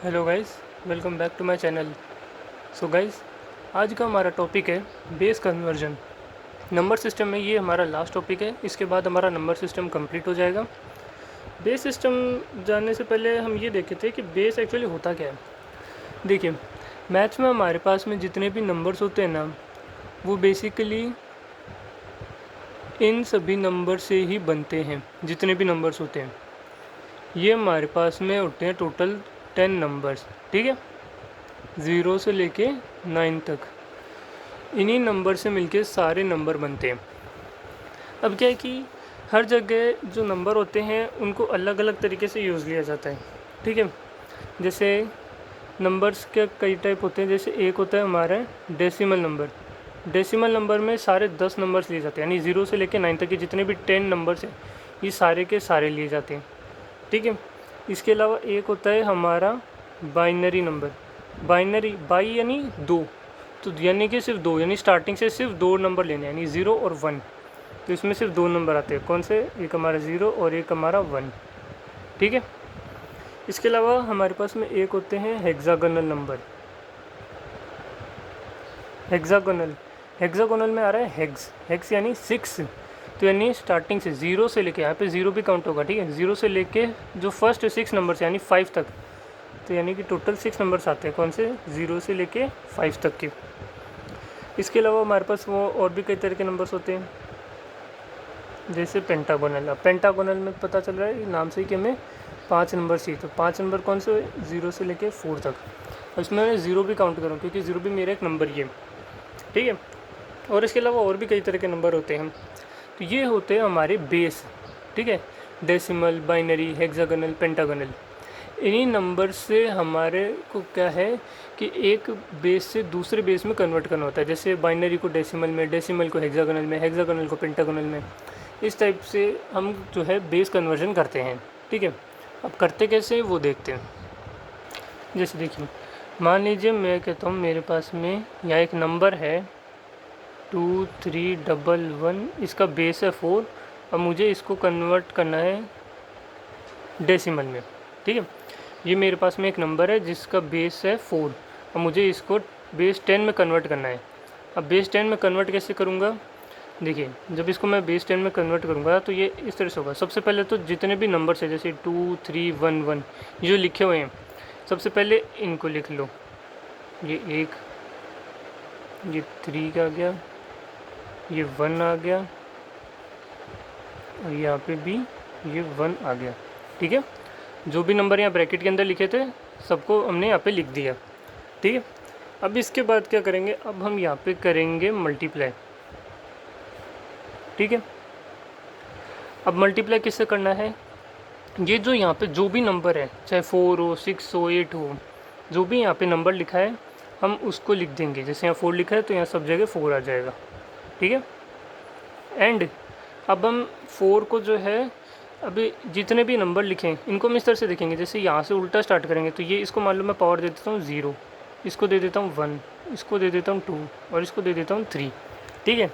Hello guys, welcome back to my channel. So guys, आज का हमारा टॉपिक है बेस कन्वर्जन। नंबर सिस्टम में ये हमारा लास्ट टॉपिक है। इसके बाद हमारा नंबर सिस्टम कंप्लीट हो जाएगा। बेस सिस्टम जानने से पहले हम ये देखे थे कि बेस एक्चुअली होता क्या है। देखिए, मैथ्स में हमारे पास में जितने भी नंबर्स होते हैं ना, वो बेसिकली इन सभी नंबर से ही बनते हैं। जितने भी नंबर्स होते हैं ये हमारे पास में होते हैं टोटल 10 नंबर्स, ठीक है, 0 से लेके 9 तक। इन्हीं नंबर से मिलके सारे नंबर बनते हैं। अब क्या है कि हर जगह जो नंबर होते हैं उनको अलग अलग तरीके से यूज़ लिया जाता है, ठीक है। जैसे नंबर्स के कई टाइप होते हैं। जैसे एक होता है हमारा डेसिमल नंबर। डेसिमल नंबर में सारे 10 नंबर्स लिए जाते हैं, यानी 0 से लेके 9 तक के जितने भी 10 नंबर्स हैं ये सारे के सारे लिए जाते हैं, ठीक है। इसके अलावा एक होता है हमारा बाइनरी नंबर। बाइनरी बाई यानी दो, तो यानी कि सिर्फ दो, यानी स्टार्टिंग से सिर्फ दो नंबर लेने हैं, यानी 0 और 1। तो इसमें सिर्फ दो नंबर आते हैं। कौन से? एक हमारा 0 और एक हमारा 1, ठीक है। इसके अलावा हमारे पास में एक होते हैं हेक्सागोनल नंबर। हेक्सागोनल, हेक्सागोनल में आ रहा है हेक्स। हेक्स यानी 6, तो यानी स्टार्टिंग से 0 से लेके, यहाँ पे 0 भी काउंट होगा, ठीक है। 0 से लेके जो फर्स्ट 6 नंबर्स यानी 5 तक, तो यानी कि टोटल 6 नंबर्स आते हैं। कौन से? 0 से लेके 5 तक के। इसके अलावा हमारे पास वो और भी कई तरह के नंबर्स होते हैं, जैसे पेंटागोनल। अब पेंटागोनल में पता चल रहा है नाम से ही कि हमें 5 नंबर चाहिए। तो 5 नंबर कौन से? 0 से लेके 4 तक। और इसमें मैं 0 भी काउंट करूँ क्योंकि 0 भी मेरा एक नंबर ही है, ठीक है। और इसके अलावा और भी कई तरह के नंबर होते हैं। तो ये होते हैं हमारे बेस, ठीक है। Decimal, binary, hexagonal, pentagonal. इन्हीं नंबर से हमारे को क्या है कि एक बेस से दूसरे बेस में कन्वर्ट करना होता है। जैसे बाइनरी को डेसिमल में, डेसिमल को हेक्सागोनल में, हेक्सागोनल को पेंटागोनल में। इस टाइप से हम जो है बेस कन्वर्जन करते हैं, ठीक है। अब करते कैसे वो देखते हैं। जैसे देखिए, मान लीजिए मैं कहता हूँ मेरे पास में यहाँ एक नंबर है 2311, इसका बेस है 4। अब मुझे इसको कन्वर्ट करना है डेसिमल में, ठीक है। ये मेरे पास में एक नंबर है जिसका बेस है 4। अब मुझे इसको बेस 10 में कन्वर्ट करना है। अब बेस 10 में कन्वर्ट कैसे करूँगा? देखिए, जब इसको मैं बेस 10 में कन्वर्ट करूँगा तो ये इस तरह से होगा। सबसे पहले तो जितने भी नंबर्स है जैसे 2 3 1 1 ये जो लिखे हुए हैं, सबसे पहले इनको लिख लो। ये एक, ये 3 का आ गया, ये 1 आ गया, और यहाँ पे भी ये 1 आ गया, ठीक है। जो भी नंबर यहाँ ब्रैकेट के अंदर लिखे थे सबको हमने यहाँ पे लिख दिया, ठीक है। अब इसके बाद क्या करेंगे? अब हम यहाँ पे करेंगे मल्टीप्लाई, ठीक है। अब मल्टीप्लाई किससे करना है? ये जो यहाँ पे जो भी नंबर है, चाहे 4 हो, 6 हो, 8 हो, जो भी यहाँ पे नंबर लिखा है हम उसको लिख देंगे। जैसे यहाँ 4 लिखा है तो यहाँ सब जगह 4 आ जाएगा, ठीक है। एंड अब हम 4 को जो है, अभी जितने भी नंबर लिखें इनको हम इस तरह से देखेंगे। जैसे यहाँ से उल्टा स्टार्ट करेंगे तो ये, इसको मान लो मैं पावर दे देता हूँ 0, इसको दे देता हूँ 1, इसको दे देता हूँ 2 और इसको दे देता हूँ 3, ठीक है।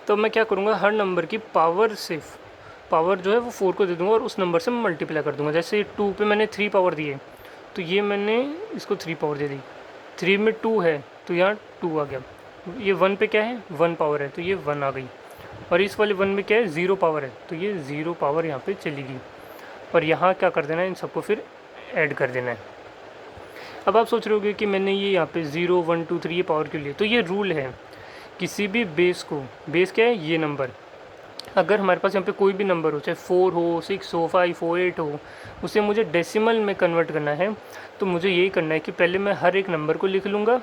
तो मैं क्या करूँगा, हर नंबर की पावर से पावर जो है वो 4 को दे दूँगा और उस नंबर से मैं मल्टीप्लाई कर दूँगा। जैसे 2 पे मैंने 3 पावर दी है तो ये मैंने इसको 3 पावर दे दी। 3 में 2 है तो यहाँ 2 आ गया। ये 1 पे क्या है? 1 पावर है तो ये 1 आ गई। और इस वाले 1 में क्या है? 0 पावर है तो ये 0 पावर यहाँ पे चली गई। और यहाँ क्या कर देना है? इन सबको फिर ऐड कर देना है। अब आप सोच रहे होगे कि मैंने ये यहाँ पे 0 1 2 3 ये पावर क्यों लिए? तो ये रूल है, किसी भी बेस को, बेस क्या है? ये नंबर, अगर हमारे पास यहाँ पे कोई भी नंबर हो, चाहे 4 हो, 6 हो, 5 हो, 8 हो, उसे मुझे डेसिमल में कन्वर्ट करना है तो मुझे यही करना है कि पहले मैं हर एक नंबर को लिख लूँगा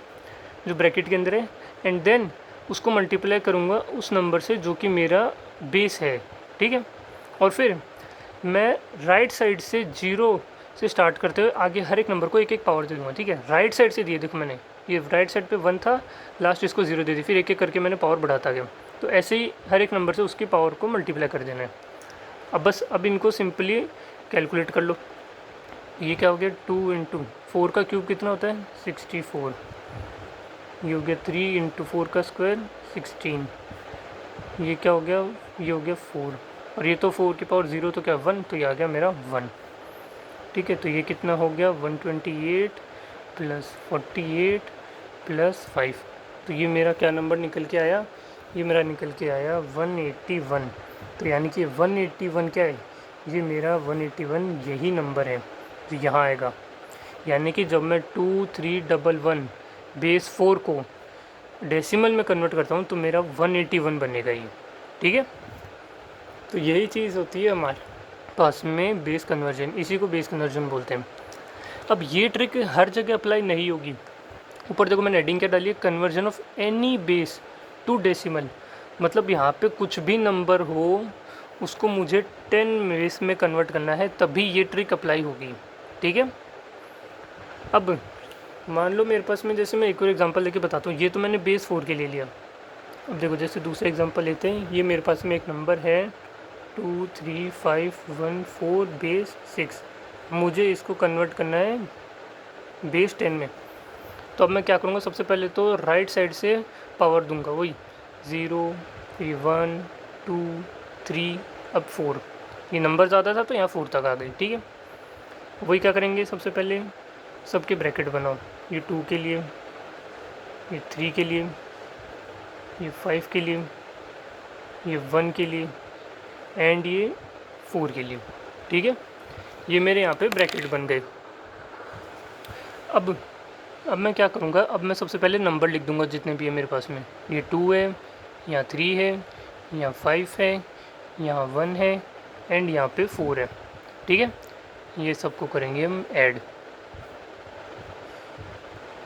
जो ब्रैकेट के अंदर है, एंड देन उसको मल्टीप्लाई करूँगा उस नंबर से जो कि मेरा बेस है, ठीक है। और फिर मैं राइट साइड से 0 से स्टार्ट करते हुए आगे हर एक नंबर को एक एक पावर दे दूँगा, ठीक है। राइट साइड से दिए, देखो मैंने ये राइट साइड पे 1 था, लास्ट इसको 0 दे दी, फिर एक एक करके मैंने पावर बढ़ाता गया। तो ऐसे ही हर एक नंबर से उसकी पावर को मल्टीप्लाई कर देना है। अब बस अब इनको सिंपली कैलकुलेट कर लो। ये क्या हो गया? 2 इंटू 4 का क्यूब कितना होता है? 64। ये हो गया 3 इंटू 4 का स्क्वायर 16। ये क्या हो गया? ये हो गया 4। और ये तो 4 की पावर 0 तो क्या 1, तो ये आ गया मेरा 1। ठीक है, तो ये कितना हो गया 128 प्लस 48 प्लस 5। तो ये मेरा क्या नंबर निकल के आया, ये मेरा निकल के आया 181। तो यानी कि 181 क्या है, ये मेरा 181 यही नंबर है जो यहाँ आएगा। यानी कि जब मैं 2311 बेस 4 को डेसिमल में कन्वर्ट करता हूँ तो मेरा 181 बनेगा ये। ठीक है, तो यही चीज़ होती है हमारे पास में बेस कन्वर्जन, इसी को बेस कन्वर्जन बोलते हैं। अब ये ट्रिक हर जगह अप्लाई नहीं होगी। ऊपर देखो मैंने हेडिंग क्या डाली है, conversion of any base to decimal. मतलब यहाँ पे कुछ भी नंबर हो उसको मुझे 10 बेस में कन्वर्ट करना है, तभी ये ट्रिक अप्लाई होगी। ठीक है, अब मान लो मेरे पास में, जैसे मैं एक और एग्जांपल लेके बताता हूँ। ये तो मैंने बेस 4 के लिए लिया। अब देखो जैसे दूसरा एग्जांपल लेते हैं। ये मेरे पास में एक नंबर है 23514 बेस 6। मुझे इसको कन्वर्ट करना है बेस 10 में। तो अब मैं क्या करूँगा, सबसे पहले तो राइट साइड से पावर दूंगा, वही 0 फिर 1 2 3 अब 4। ये नंबर ज़्यादा था तो यहाँ 4 तक आ गई। ठीक है, वही क्या करेंगे, सबसे पहले सबके ब्रैकेट बनाओ। ये 2 के लिए, ये 3 के लिए, ये 5 के लिए, ये 1 के लिए एंड ये 4 के लिए। ठीक है, ये मेरे यहाँ पे ब्रैकेट बन गए। अब मैं क्या करूँगा, अब मैं सबसे पहले नंबर लिख दूँगा जितने भी है मेरे पास में। ये 2 है, यहाँ 3 है, यहाँ 5 है, यहाँ 1 है एंड यहाँ पे 4 है। ठीक है, ये सबको करेंगे हम ऐड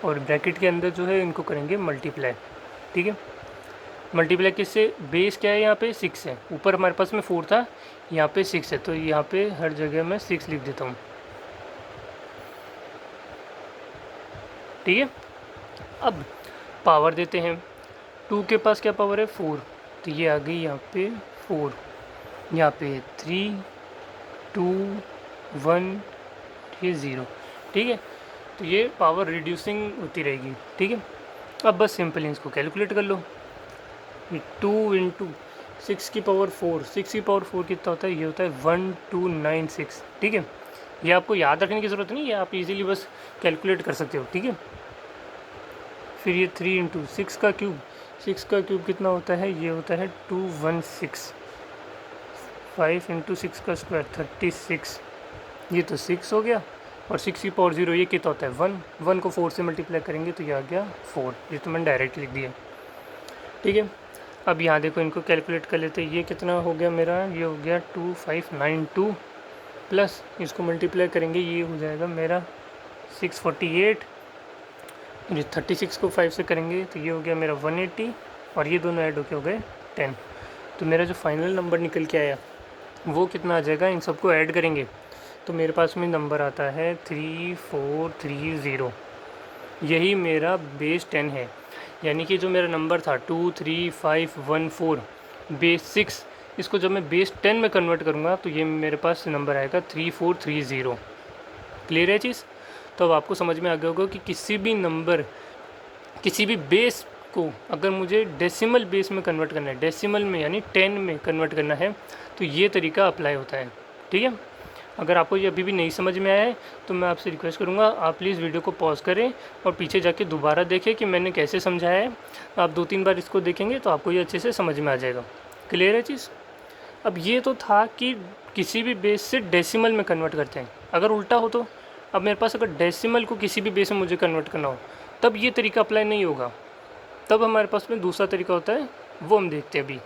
और ब्रैकेट के अंदर जो है इनको करेंगे मल्टीप्लाई। ठीक है, मल्टीप्लाई किससे, बेस क्या है यहाँ पे 6 है, ऊपर हमारे पास में 4 था, यहाँ पे 6 है, तो यहाँ पे हर जगह मैं 6 लिख देता हूँ। ठीक है, अब पावर देते हैं। 2 के पास क्या पावर है 4, तो ये आ गई यहाँ पे 4, यहाँ पे 3 2 1 ये 0। ठीक है, तो ये पावर रिड्यूसिंग होती रहेगी। ठीक है, अब बस सिंपली इसको कैलकुलेट कर लो। 2 इंटू 6 की पावर 4, 6 की पावर 4 कितना होता है, ये होता है 1296। ठीक है, ये आपको याद रखने की ज़रूरत नहीं है, आप इजीली बस कैलकुलेट कर सकते हो। ठीक है, फिर ये 3 इंटू 6 का क्यूब, 6 का क्यूब कितना होता है, ये होता है 216। 5 इंटू 6 का स्क्वायर 36, ये तो 6 हो गया। और 6 की पावर 0 ये कितना होता है 1, 1 को 4 से मल्टीप्लाई करेंगे तो ये आ गया 4। ये तो मैंने डायरेक्ट लिख दिया। ठीक है, अब यहाँ देखो इनको कैलकुलेट कर लेते हैं। ये कितना हो गया मेरा, ये हो गया 2592 प्लस इसको मल्टीप्लाई करेंगे, ये हो जाएगा मेरा 648। ये 36 को 5 से करेंगे तो ये हो गया मेरा 180 और ये दोनों ऐड होके हो गए 10। तो मेरा जो फाइनल नंबर निकल के आया वो कितना आ जाएगा, इन सबको ऐड करेंगे तो मेरे पास में नंबर आता है 3430। यही मेरा बेस 10 है। यानी कि जो मेरा नंबर था 23514 बेस 6, इसको जब मैं बेस 10 में कन्वर्ट करूँगा तो ये मेरे पास नंबर आएगा 3430। क्लियर है चीज़? तो अब आपको समझ में आ गया होगा कि किसी भी नंबर, किसी भी बेस को अगर मुझे डेसिमल बेस में कन्वर्ट करना है, डेसिमल में यानी 10 में कन्वर्ट करना है, तो ये तरीका अप्लाई होता है। ठीक है, अगर आपको ये अभी भी नहीं समझ में आया है तो मैं आपसे रिक्वेस्ट करूँगा आप प्लीज़ वीडियो को पॉज करें और पीछे जाके दोबारा देखें कि मैंने कैसे समझाया है। आप 2-3 बार इसको देखेंगे तो आपको ये अच्छे से समझ में आ जाएगा। क्लियर है चीज़? अब ये तो था कि किसी भी बेस से डेसिमल में कन्वर्ट करते हैं। अगर उल्टा हो तो, अब मेरे पास अगर डेसिमल को किसी भी बेस में मुझे कन्वर्ट करना हो तब ये तरीका अप्लाई नहीं होगा। तब हमारे पास में दूसरा तरीका होता है, वो हम देखते हैं अभी।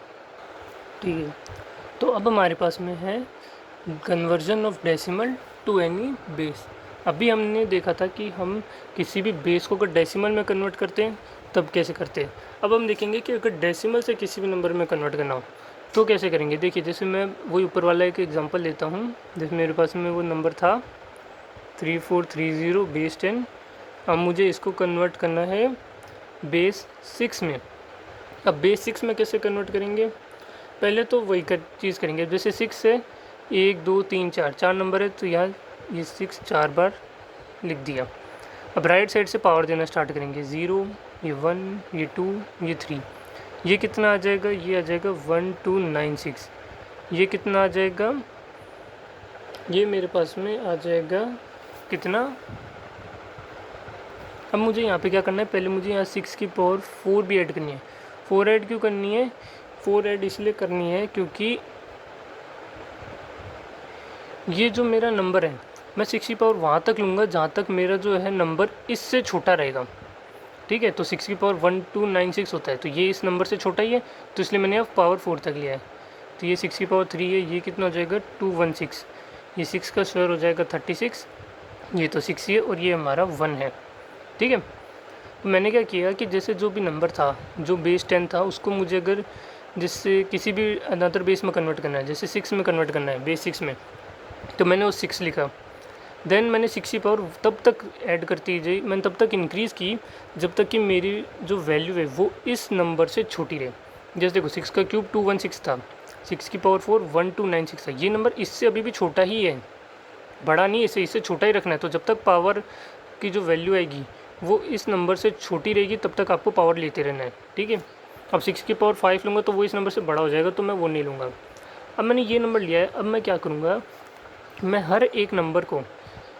ठीक है, तो अब हमारे पास में है conversion of decimal to any base. अभी हमने देखा था कि हम किसी भी बेस को अगर डेसिमल में कन्वर्ट करते हैं तब कैसे करते हैं। अब हम देखेंगे कि अगर डेसिमल से किसी भी नंबर में कन्वर्ट करना हो तो कैसे करेंगे। देखिए जैसे मैं वही ऊपर वाला एक एग्जांपल लेता हूँ। जैसे मेरे पास में वो नंबर था 3430 बेस 10। अब मुझे इसको कन्वर्ट करना है बेस 6 में। अब बेस 6 में कैसे कन्वर्ट करेंगे, पहले तो वही चीज़ करेंगे। जैसे 6 से 1 2 3 4 नंबर है तो यहाँ ये 6 4 बार लिख दिया। अब राइट साइड से पावर देना स्टार्ट करेंगे। 0, ये 1, ये 2, ये 3। ये कितना आ जाएगा, ये आ जाएगा 1296। ये कितना आ जाएगा ये मेरे पास में आ जाएगा कितना। अब मुझे यहाँ पे क्या करना है, पहले मुझे यहाँ 6 की पावर 4 भी ऐड करनी है। 4 ऐड क्यों करनी है, 4 ऐड इसलिए करनी है क्योंकि ये जो मेरा नंबर है मैं 6 की पावर वहाँ तक लूँगा जहाँ तक मेरा जो है नंबर इससे छोटा रहेगा। ठीक है, तो 6 की पावर 1296 होता है, तो ये इस नंबर से छोटा ही है, तो इसलिए मैंने अब पावर 4 तक लिया है। तो ये 6 की पावर 3 है, ये कितना हो जाएगा 216, ये 6 का स्क्वायर हो जाएगा 36, ये तो 6 ही है और ये हमारा 1 है। ठीक है, तो मैंने क्या किया कि जैसे जो भी नंबर था जो बेस 10 था उसको मुझे अगर जिससे किसी भी अनदर बेस में कन्वर्ट करना है, जैसे 6 में कन्वर्ट करना है, बेस 6 में, तो मैंने वो 6 लिखा। देन मैंने 6 की पावर तब तक ऐड करती गई, मैंने तब तक इंक्रीज़ की जब तक कि मेरी जो वैल्यू है वो इस नंबर से छोटी रहे। जैसे देखो 6 का क्यूब 216 था, 6 की पावर 4 1296 था, ये नंबर इससे अभी भी छोटा ही है, बड़ा नहीं, इससे छोटा ही रखना है। तो जब तक पावर की जो वैल्यू आएगी वो इस नंबर से छोटी रहेगी तब तक आपको पावर लेते रहना है। ठीक है, अब 6 की पावर 5 लूँगा तो वो इस नंबर से बड़ा हो जाएगा, तो मैं वो नहीं लूँगा। अब मैंने ये नंबर लिया है, अब मैं क्या करूँगा, मैं हर एक नंबर को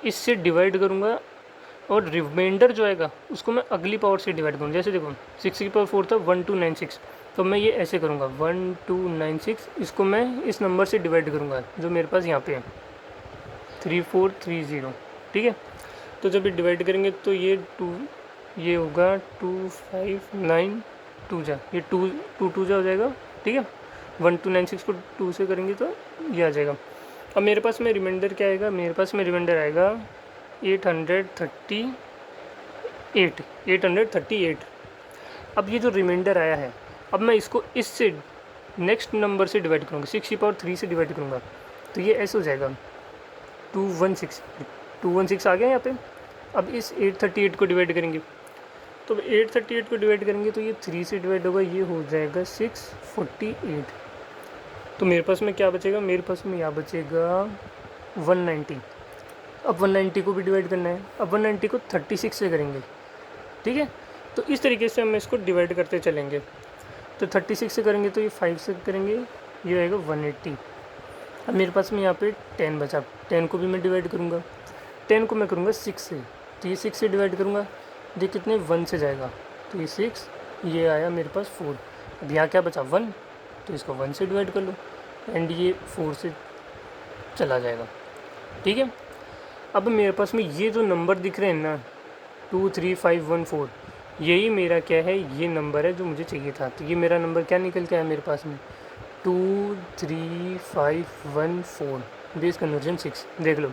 इससे डिवाइड करूँगा और रिमाइंडर जो आएगा उसको मैं अगली पावर से डिवाइड करूँगा। जैसे देखो 6 की पावर 4 था 1296, तो मैं ये ऐसे करूँगा 1296, इसको मैं इस नंबर से डिवाइड करूँगा जो मेरे पास यहाँ पे है 3430। ठीक है, तो जब ये डिवाइड करेंगे तो ये 2, ये होगा 2592 जा, ये 2 जा हो जाएगा। ठीक है, 1296 को 2 से करेंगे तो ये आ जाएगा। अब मेरे पास में रिमाइंडर क्या आएगा, मेरे पास में रिमाइंडर आएगा 838। अब ये जो रिमाइंडर आया है, अब मैं इसको इससे नेक्स्ट नंबर से डिवाइड करूँगा, 6 की पावर 3 से डिवाइड करूँगा, तो ये ऐसे हो जाएगा 216 आ गया यहाँ पे। अब इस 838 को डिवाइड करेंगे, तो 838 को डिवाइड करेंगे तो ये 3 से डिवाइड होगा, ये हो जाएगा 648। तो मेरे पास में क्या बचेगा, मेरे पास में यहाँ बचेगा 190। अब 190 को भी डिवाइड करना है, अब 190 को 36 से करेंगे। ठीक है, तो इस तरीके से हम इसको डिवाइड करते चलेंगे। तो 36 से करेंगे तो ये 5 से करेंगे, ये आएगा 180। अब मेरे पास में यहाँ पे 10 बचा, 10 को भी मैं डिवाइड करूँगा, 10 को मैं करूँगा 6 से, तो ये 6 से डिवाइड करूँगा, ये कितने 1 से जाएगा, तो ये 6, ये आया मेरे पास 4। अब यहाँ क्या बचा 1, तो इसको 1 से डिवाइड कर लो एंड ये 4 से चला जाएगा। ठीक है, अब मेरे पास में ये जो नंबर दिख रहे हैं ना 23514, यही मेरा क्या है, ये नंबर है जो मुझे चाहिए था। तो ये मेरा नंबर क्या निकल के आया मेरे पास में 23514, बेस कन्वर्जन 6। देख लो,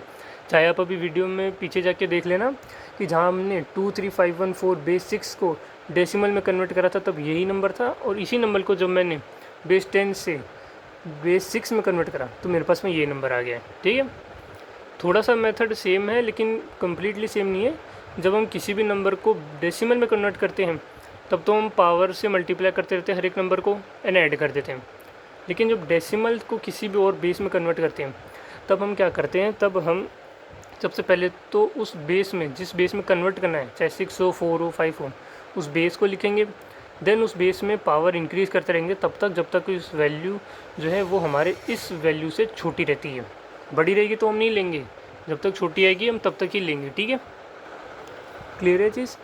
चाहे आप अभी वीडियो में पीछे जाके देख लेना कि जहाँ हमने 23514 बेस 6 को डेसिमल में कन्वर्ट करा था तब यही नंबर था, और इसी नंबर को जब मैंने बेस 10 से बेस 6 में कन्वर्ट करा तो मेरे पास में ये नंबर आ गया है। ठीक है, थोड़ा सा मेथड सेम है लेकिन कम्प्लीटली सेम नहीं है। जब हम किसी भी नंबर को डेसिमल में कन्वर्ट करते हैं तब तो हम पावर से मल्टीप्लाई करते रहते हैं हर एक नंबर को एंड ऐड कर देते हैं, लेकिन जब डेसिमल को किसी भी और बेस में कन्वर्ट करते हैं तब हम क्या करते हैं, तब हम सबसे पहले तो उस बेस में, जिस बेस में कन्वर्ट करना है, चाहे 6 हो 4 हो 5 हो, उस बेस को लिखेंगे। देन उस बेस में पावर इंक्रीज़ करते रहेंगे तब तक जब तक इस वैल्यू जो है वो हमारे इस वैल्यू से छोटी रहती है। बड़ी रहेगी तो हम नहीं लेंगे, जब तक छोटी आएगी हम तब तक ही लेंगे। ठीक है, क्लियर है चीज़।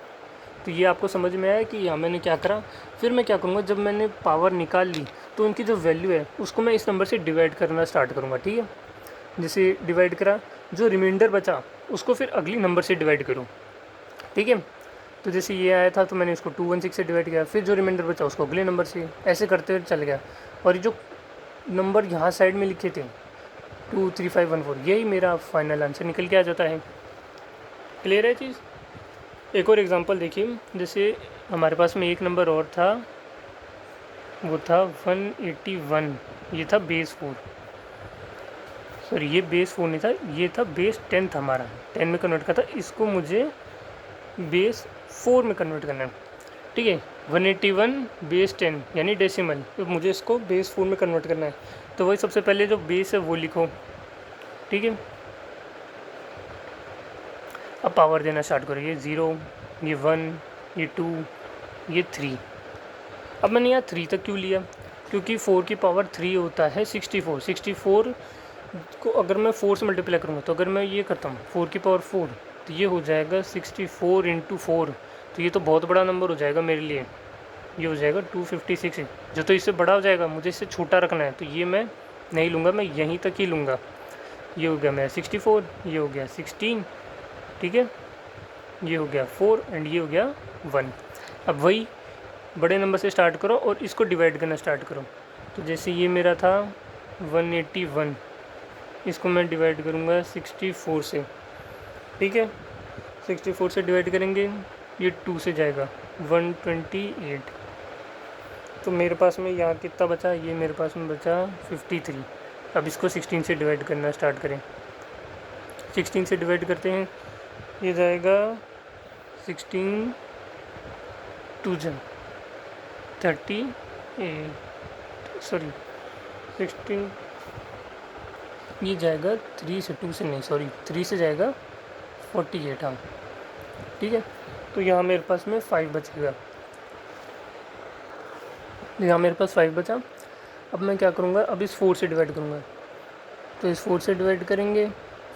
तो ये आपको समझ में आया कि यहाँ मैंने क्या करा। फिर मैं क्या करूँगा, जब मैंने पावर निकाल ली तो उनकी जो वैल्यू है उसको मैं इस नंबर से डिवाइड करना स्टार्ट करूँगा। ठीक है, जैसे डिवाइड करा, जो रिमाइंडर बचा उसको फिर अगली नंबर से डिवाइड करूँ। ठीक है, तो जैसे ये आया था तो मैंने इसको 216 से डिवाइड किया, फिर जो रिमाइंडर बचा उसको अगले नंबर से, ऐसे करते हुए चल गया। और ये जो नंबर यहाँ साइड में लिखे थे 23514, यही मेरा फाइनल आंसर निकल के आ जाता है। क्लियर है चीज़। एक और एग्जांपल देखिए, जैसे हमारे पास में एक नंबर और था, वो था 181, ये था बेस 4, सॉरी ये बेस 4 नहीं था, ये था बेस 10 था हमारा, 10 में कन्वर्ट करता, इसको मुझे बेस 4 में कन्वर्ट करना है। ठीक है, 181 बेस 10 यानी डेसिमल, तो मुझे इसको बेस 4 में कन्वर्ट करना है। तो वही सबसे पहले जो बेस है वो लिखो। ठीक है, अब पावर देना स्टार्ट करो, ये 0, ये 1, ये 2, ये 3। अब मैंने यहाँ 3 तक क्यों लिया, क्योंकि 4 की पावर 3 होता है 64। को अगर मैं 4 से मल्टीप्लाई करूँगा, तो अगर मैं ये करता हूँ 4 की पावर 4, तो ये हो जाएगा 64 इंटू 4, तो ये तो बहुत बड़ा नंबर हो जाएगा मेरे लिए। ये हो जाएगा 256। जो तो इससे बड़ा हो जाएगा, मुझे इससे छोटा रखना है, तो ये मैं नहीं लूँगा, मैं यहीं तक ही लूँगा। ये हो गया मेरा 64, ये हो गया 16, ठीक है, ये हो गया 4 एंड ये हो गया 1। अब वही बड़े नंबर से स्टार्ट करो और इसको डिवाइड करना स्टार्ट करो। तो जैसे ये मेरा था 181, इसको मैं डिवाइड करूँगा 64 से, ठीक है, 64 से डिवाइड करेंगे, ये 2 से जाएगा 128। तो मेरे पास में यहाँ कितना बचा, ये मेरे पास में बचा 53। अब इसको 16 से डिवाइड करना स्टार्ट करें। 16 से डिवाइड करते हैं, ये जाएगा 16 2 38, सॉरी 16, ये जाएगा 3 से, 2 से नहीं, सॉरी 3 से जाएगा 48। हाँ ठीक है, तो यहाँ मेरे पास में 5 बचेगा, यहाँ मेरे पास 5 बचा। अब मैं क्या करूँगा, अब इस 4 से डिवाइड करूँगा, तो इस 4 से डिवाइड करेंगे,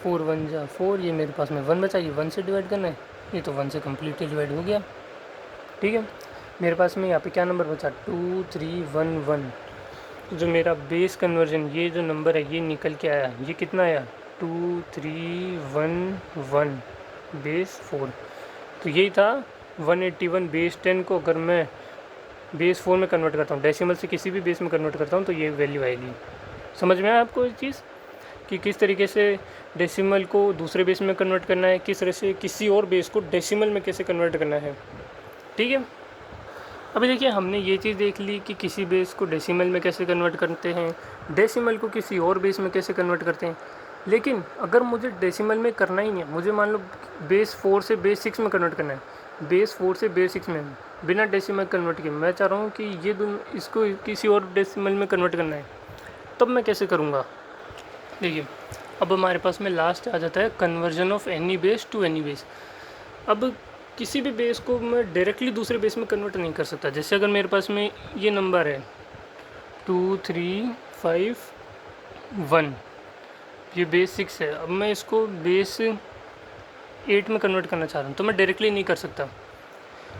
4 1 जा 4, ये मेरे पास में 1 बचा, ये 1 से डिवाइड करना है, ये तो 1 से कम्प्लीटली डिवाइड हो गया, ठीक है। मेरे पास में यहाँ पे क्या नंबर बचा, 2 3 1 1। तो जो मेरा बेस कन्वर्जन, ये जो नंबर है ये निकल के आया, ये कितना आया, 2 3 1 1 बेस 4। तो यही था 181 बेस 10 को अगर मैं बेस 4 में कन्वर्ट करता हूँ, डेसिमल से किसी भी बेस में कन्वर्ट करता हूँ, तो ये वैल्यू आएगी। समझ में आया आपको ये चीज़ कि किस तरीके से डेसिमल को दूसरे बेस में कन्वर्ट करना है, किस तरह से किसी और बेस को डेसिमल में कैसे कन्वर्ट करना है, ठीक है। अभी देखिए, हमने ये चीज़ देख ली कि किसी बेस को डेसिमल में कैसे कन्वर्ट करते हैं, डेसिमल को किसी और बेस में कैसे कन्वर्ट करते हैं। लेकिन अगर मुझे डेसिमल में करना ही नहीं है, मुझे मान लो बेस 4 से बेस 6 में कन्वर्ट करना है, बेस 4 से बेस 6 में बिना डेसिमल कन्वर्ट किए मैं चाह रहा हूँ कि ये दोनों इसको किसी और डेसिमल में कन्वर्ट करना है, तब मैं कैसे करूँगा। देखिए, अब हमारे पास में लास्ट आ जाता है conversion of any base to any base. अब किसी भी बेस को मैं डायरेक्टली दूसरे बेस में कन्वर्ट नहीं कर सकता। जैसे अगर मेरे पास में ये नंबर है 2 3 5 1, ये बेस 6 है, अब मैं इसको बेस 8 में कन्वर्ट करना चाह रहा हूँ, तो मैं डायरेक्टली नहीं कर सकता।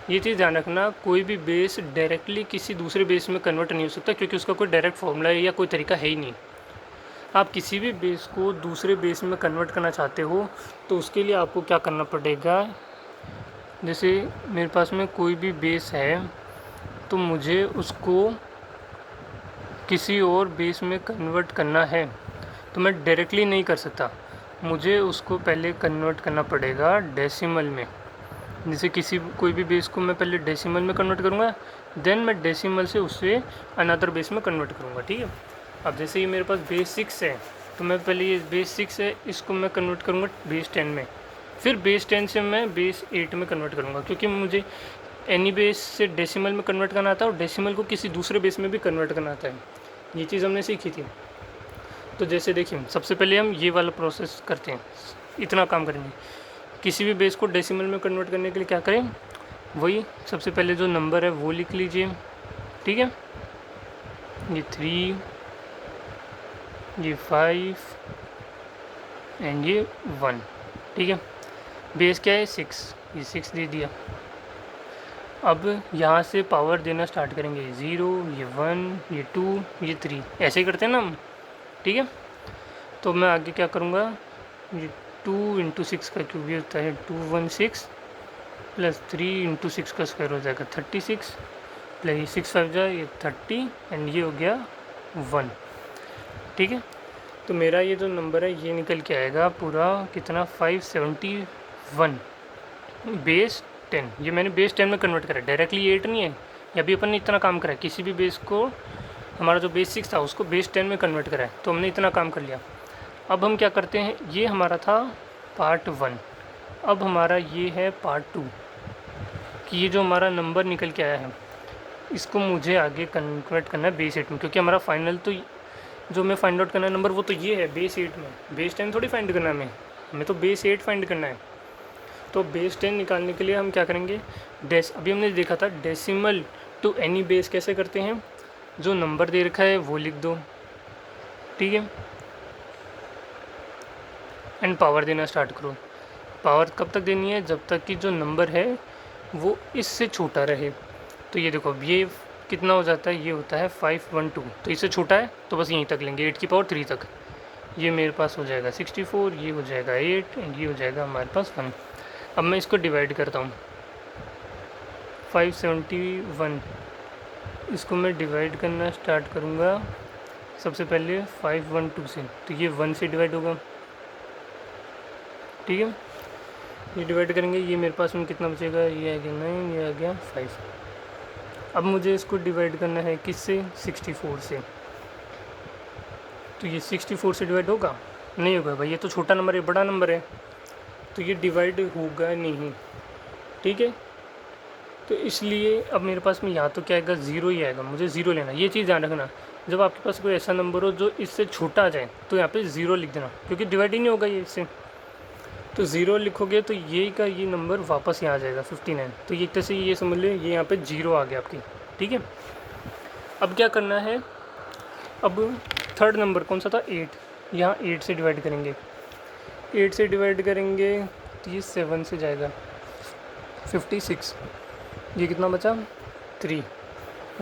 ये चीज़ ध्यान रखना, कोई भी बेस डायरेक्टली किसी दूसरे बेस में कन्वर्ट नहीं हो सकता, क्योंकि उसका कोई डायरेक्ट फॉर्मूला या कोई तरीका है ही नहीं। आप किसी भी बेस को दूसरे बेस में कन्वर्ट करना चाहते हो, तो उसके लिए आपको क्या करना पड़ेगा, जैसे मेरे पास में कोई भी बेस है, तो मुझे उसको किसी और बेस में कन्वर्ट करना है, तो मैं डायरेक्टली नहीं कर सकता, मुझे उसको पहले कन्वर्ट करना पड़ेगा डेसिमल में। जैसे कोई भी बेस को मैं पहले डेसिमल में कन्वर्ट करूँगा, देन मैं डेसिमल से उससे अनदर बेस में कन्वर्ट करूँगा, ठीक है। अब जैसे ये मेरे पास बेस 6 है, तो मैं पहले ये बेस 6 है, इसको मैं कन्वर्ट करूँगा बेस 10 में, फिर बेस 10 से मैं बेस 8 में कन्वर्ट करूँगा, क्योंकि मुझे एनी बेस से डेसिमल में कन्वर्ट करना आता है और डेसिमल को किसी दूसरे बेस में भी कन्वर्ट करना आता है। ये चीज़ हमने सीखी थी। तो जैसे देखिए, सबसे पहले हम ये वाला प्रोसेस करते हैं, इतना काम करेंगे। किसी भी बेस को डेसिमल में कन्वर्ट करने के लिए क्या करें, वही सबसे पहले जो नंबर है वो लिख लीजिए, ठीक है। ये 3, ये 5 एंड ये 1, ठीक है। बेस क्या है 6, ये 6 दे दिया। अब यहाँ से पावर देना स्टार्ट करेंगे, 0, ये 1, ये 2, ये 3, ऐसे ही करते हैं ना हम, ठीक है। तो मैं आगे क्या करूँगा, ये 2 इंटू 6 का क्यूब ये होता है 216 प्लस 3 इंटू 6 का स्क्वायर हो जाएगा 36 प्लस ये 6 5 जाए ये 30 एंड ये हो गया 1, ठीक है। तो मेरा ये जो नंबर है ये निकल के आएगा पूरा कितना, 571 बेस 10। ये मैंने बेस 10 में कन्वर्ट करा, डायरेक्टली 8 नहीं है। ये अभी अपन ने इतना काम करा है, किसी भी बेस को, हमारा जो बेस 6 था उसको बेस 10 में कन्वर्ट करा है, तो हमने इतना काम कर लिया। अब हम क्या करते हैं, ये हमारा था पार्ट 1, अब हमारा ये है पार्ट 2 कि ये जो हमारा नंबर निकल के आया है इसको मुझे आगे कन्वर्ट करना है बेस 8 में, क्योंकि हमारा फाइनल तो जो मैं फाइंड आउट करना है नंबर वो तो ये है बेस 8 में, बेस 10 थोड़ी फाइंड करना है हमें तो बेस 8 फाइंड करना है। तो बेस 10 निकालने के लिए हम क्या करेंगे, अभी हमने देखा था डेसिमल टू एनी बेस कैसे करते हैं, जो नंबर दे रखा है वो लिख दो, ठीक है। एंड पावर देना स्टार्ट करो। पावर कब तक देनी है? जब तक कि जो नंबर है वो इससे छोटा रहे। तो ये देखो, अब ये कितना हो जाता है? ये होता है 512। तो इससे छोटा है तो बस यहीं तक लेंगे, 8 की पावर 3 तक। ये मेरे पास हो जाएगा 64, ये हो जाएगा 8 एंड ये हो जाएगा हमारे पास 1। अब मैं इसको डिवाइड करता हूँ। 571, इसको मैं डिवाइड करना स्टार्ट करूँगा सबसे पहले 512 से। तो ये 1 से डिवाइड होगा, ठीक है। ये डिवाइड करेंगे, ये मेरे पास में कितना बचेगा? ये आ गया 9, ये आ गया 5। अब मुझे इसको डिवाइड करना है किससे? 64 से। तो ये 64 से डिवाइड होगा? नहीं होगा भाई, ये तो छोटा नंबर है, बड़ा नंबर है, तो ये डिवाइड होगा नहीं, ठीक है। तो इसलिए अब मेरे पास में यहाँ तो क्या आएगा? 0 ही आएगा। मुझे 0 लेना, ये चीज़ ध्यान रखना। जब आपके पास कोई ऐसा नंबर हो जो इससे छोटा आ जाए तो यहाँ पे 0 लिख देना, क्योंकि डिवाइड ही नहीं होगा ये इससे। तो 0 लिखोगे तो ये का ये नंबर वापस यहाँ आ जाएगा 59। तो ये एक तरह से ये समझ लो, ये यहाँ पे 0 आ गया आपकी, ठीक है। अब क्या करना है? अब थर्ड नंबर कौन सा था? 8। यहाँ 8 से डिवाइड करेंगे, 8 से डिवाइड करेंगे तो ये 7 से जाएगा 56। ये कितना बचा? 3।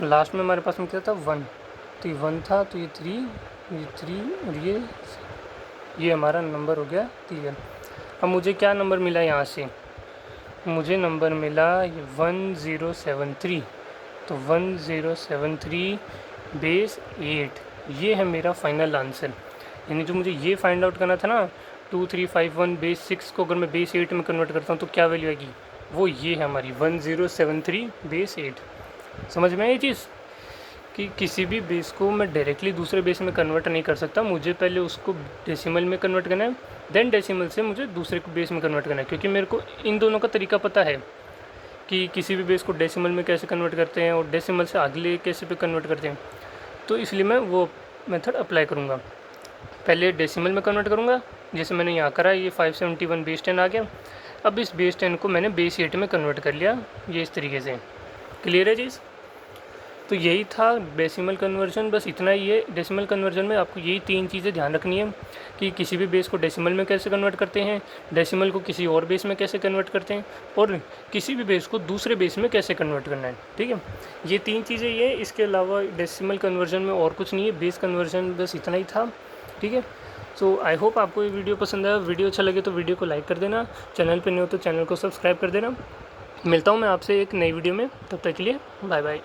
लास्ट में हमारे पास में क्या था? 1। तो ये 1 था, तो ये 3, ये 3 और ये हमारा नंबर हो गया क्लियर। अब मुझे क्या नंबर मिला यहाँ से? मुझे नंबर मिला 1073। तो 1073 बेस 8, ये है मेरा फाइनल आंसर। यानी जो मुझे ये फाइंड आउट करना था ना, 2351 बेस 6 को अगर मैं बेस 8 में कन्वर्ट करता हूँ तो क्या वैल्यू आएगी? वो ये है हमारी 1073 बेस 8। समझ में आई ये चीज़ कि किसी भी बेस को मैं डायरेक्टली दूसरे बेस में कन्वर्ट नहीं कर सकता, मुझे पहले उसको डेसिमल में कन्वर्ट करना है, देन डेसिमल से मुझे दूसरे बेस में कन्वर्ट करना है। क्योंकि मेरे को इन दोनों का तरीका पता है कि किसी भी बेस को डेसिमल में कैसे कन्वर्ट करते हैं और डेसिमल से अगले कैसे पे कन्वर्ट करते हैं। तो इसलिए मैं वो मेथड अप्लाई करूँगा। पहले डेसिमल में कन्वर्ट करूँगा, जैसे मैंने यहाँ करा, ये 571 बेस 10 आ गया। अब इस बेस 10 को मैंने बेस 8 में कन्वर्ट कर लिया, ये इस तरीके से। क्लियर है चीज़? तो यही था डेसिमल कन्वर्जन, बस इतना ही है। डेसिमल कन्वर्जन में आपको यही 3 चीज़ें ध्यान रखनी है कि किसी भी बेस को डेसिमल में कैसे कन्वर्ट करते हैं, डेसिमल को किसी और बेस में कैसे कन्वर्ट करते हैं, और किसी भी बेस को दूसरे बेस में कैसे कन्वर्ट करना है, ठीक है। ये 3 चीज़ें ये, इसके अलावा डेसिमल कन्वर्जन में और कुछ नहीं है। बेस कन्वर्जन बस इतना ही था, ठीक है। सो आई होप आपको ये वीडियो पसंद आया। वीडियो अच्छा लगे तो वीडियो को लाइक कर देना, चैनल पर नहीं हो तो चैनल को सब्सक्राइब कर देना। मिलता हूँ मैं आपसे एक नई वीडियो में, तब तक के लिए बाय बाय।